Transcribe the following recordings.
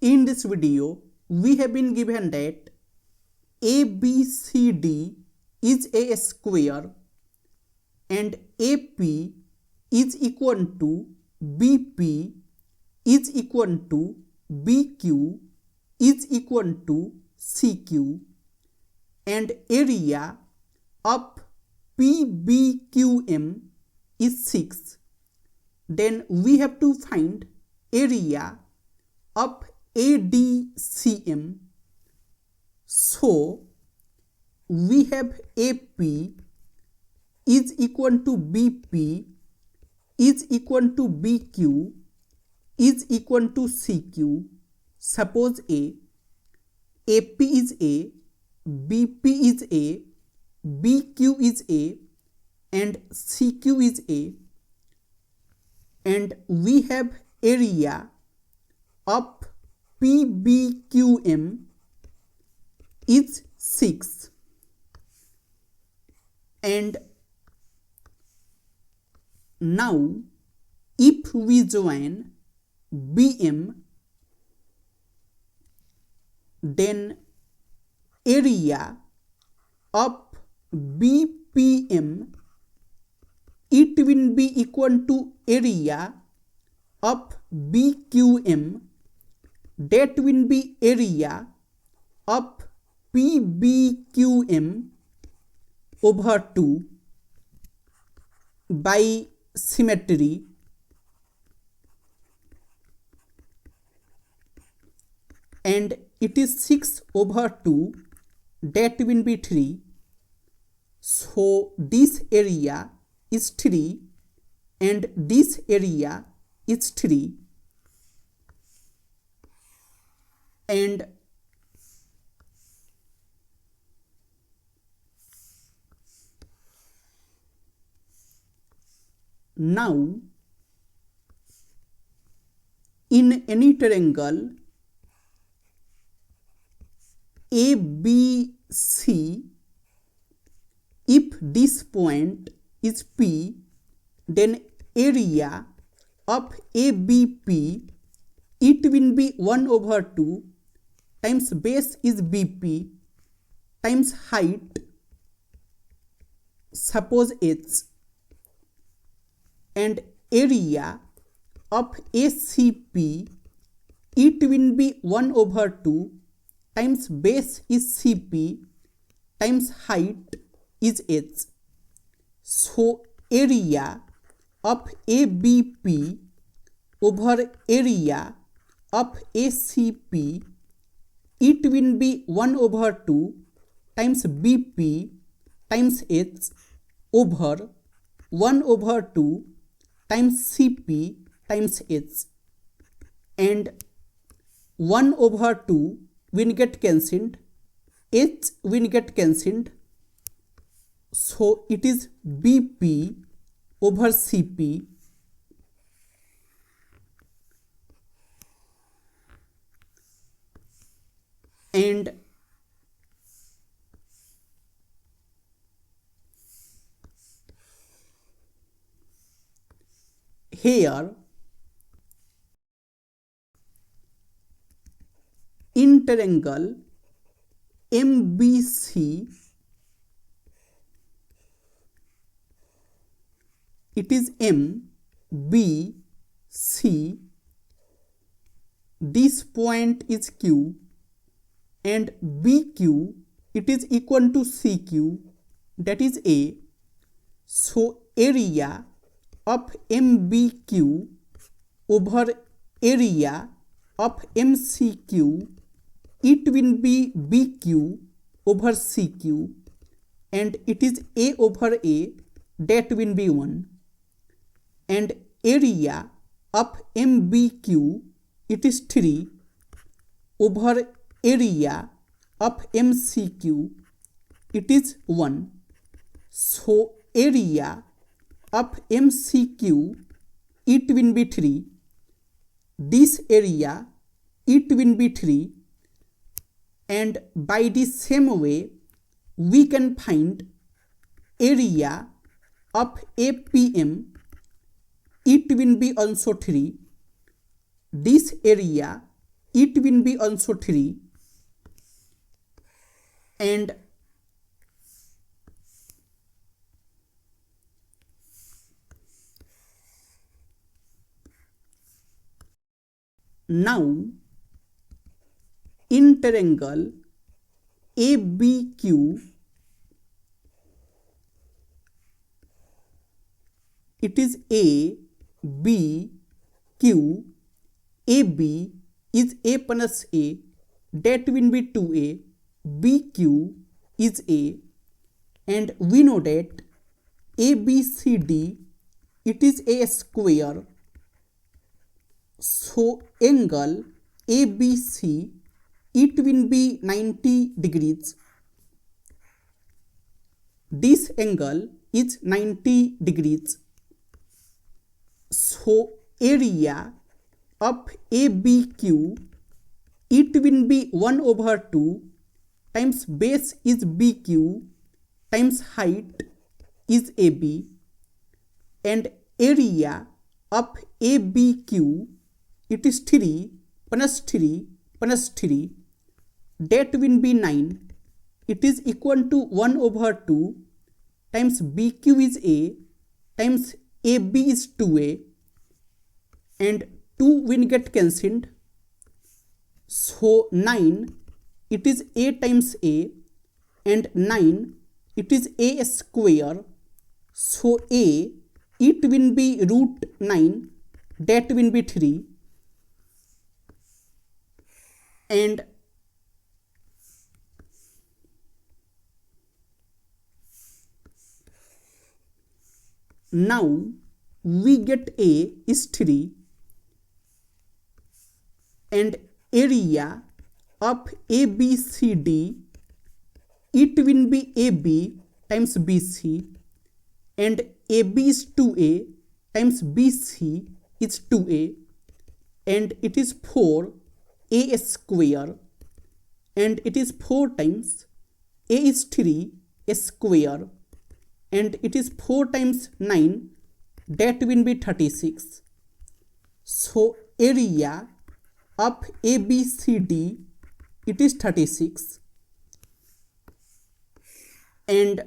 In this video we have been given that ABCD is a square and AP is equal to BP is equal to BQ is equal to CQ and area of PBQM is 6. Then we have to find area of ADCM. So we have AP is equal to BP is equal to BQ is equal to CQ. Suppose AP is A, BP is A, BQ is A and CQ is A, and we have area of PBQM is 6. And now if we join BM, then area of BPM it will be equal to area of BQM, that will be area of PBQM over 2 by symmetry. And it is 6 over 2, that will be 3. So this area is 3 and this area is 3. And now in any triangle ABC, if this point is P, then area of ABP it will be 1 over 2 times base is BP times height, suppose h, and area of ACP it will be 1 over 2 times base is CP times height is h. So area of ABP over area of ACP it will be 1 over 2 times BP times h over 1 over 2 times CP times h, and 1 over 2 will get cancelled, h will get cancelled, so it is BP over CP and here in triangle MBC it is M, B, C, this point is Q and BQ it is equal to CQ, that is A. So area of MBQ over area of MCQ it will be BQ over CQ and it is A over A, that will be 1, and area of MBQ it is 3 over area of MCQ it is 1. So area of MCQ it will be 3, this area it will be 3, and by the same way we can find area of APM it will be also 3, this area it will be also 3, and now in triangle ABQ, it is A, B, Q, AB is A plus A, that will be 2A, BQ is A, and we know that ABCD, it is A square, so angle ABC, it will be 90 degrees. This angle is 90 degrees. So area of ABQ, it will be 1/2 times base is BQ times height is AB, and area of ABQ, it is 3 plus 3 plus 3, that will be 9. It is equal to 1/2 times BQ is A times AB is 2A, and 2 will get cancelled. So 9, it is A times A, and 9, it is A square. So A, it will be root 9, that will be 3, and now we get A is 3, and area of ABCD, it will be AB times BC, and AB is 2A times BC is 2A, and it is 4A square, and it is 4 times A is 3 A square, and it is 4 times 9, that will be 36. So area of ABCD, it is 36, and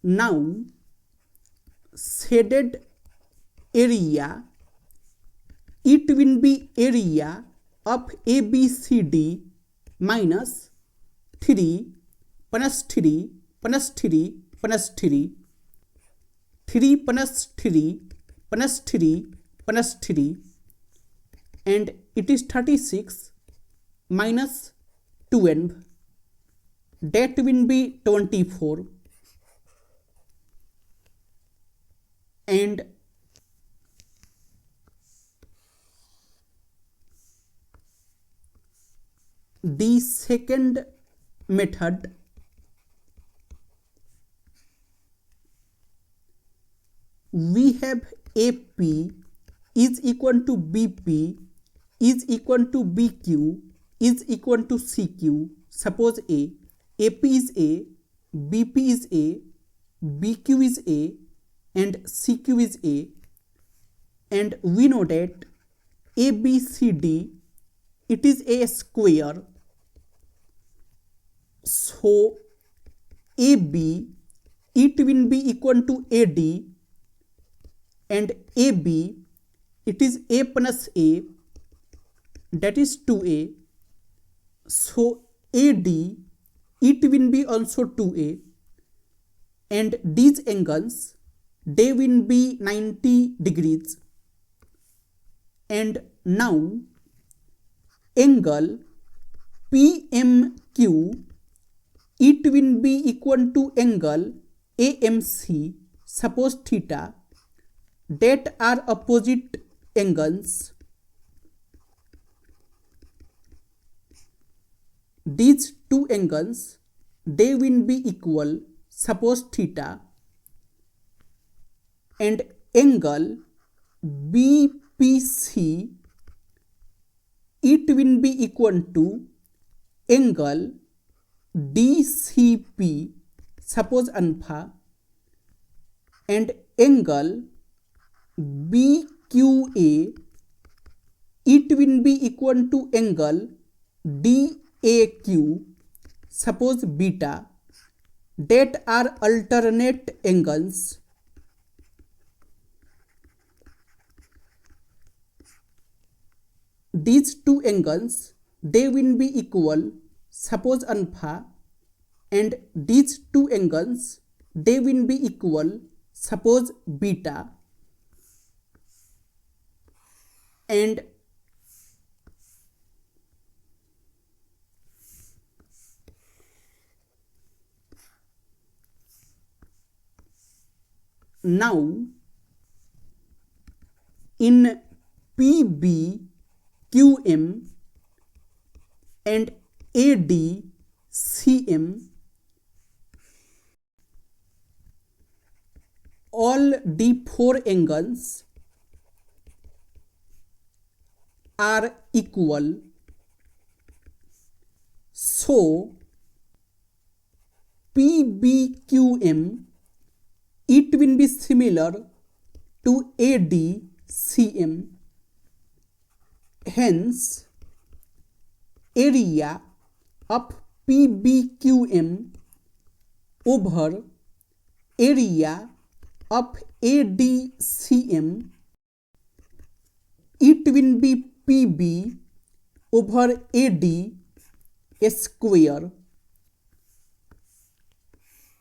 now shaded area, it will be area of ABCD minus 3 plus 3 plus 3 plus 3, 3 plus 3 plus 3 plus 3, and it is 36 minus 12, that will be 24, and the second method, we have AP is equal to BP is equal to BQ is equal to CQ. Suppose AP is A, BP is A, BQ is A, and CQ is A, and we know that ABCD, it is A square. So AB, it will be equal to AD, and AB, it is A plus A, that is 2A. So AD, it will be also 2A, and these angles, they will be 90 degrees. And now angle PMQ, it will be equal to angle AMC, suppose theta, that are opposite angles. These two angles, they will be equal, suppose theta, and angle BPC, it will be equal to angle DCP, suppose alpha, and angle BQA, it will be equal to angle DAQ, suppose beta, that are alternate angles. These two angles, they will be equal, suppose alpha, and these two angles, they will be equal, suppose beta, and now in PBQM and ADCM, all the four angles are equal, so PBQM, it will be similar to ADCM. Hence, area of PBQM over area of ADCM, it will be PB over AD square,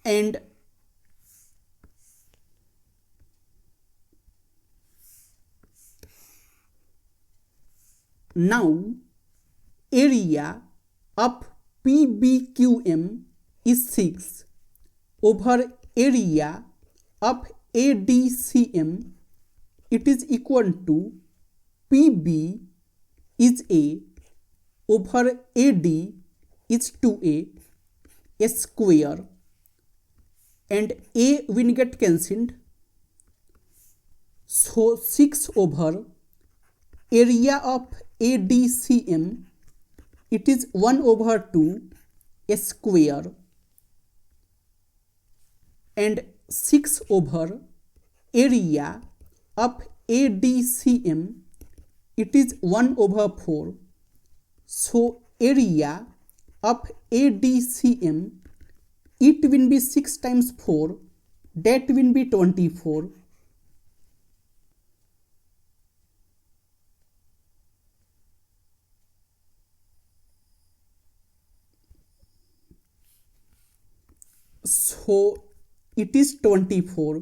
and now area of PBQM is 6 over area of ADCM, it is equal to PB is A over AD is 2A square, and A will get cancelled, so 6 over area of ADCM, it is 1 over 2 square, and 6 over area of ADCM, it is 1 over 4, so area of ADCM, it will be 6 times 4, that will be 24. So it is 24.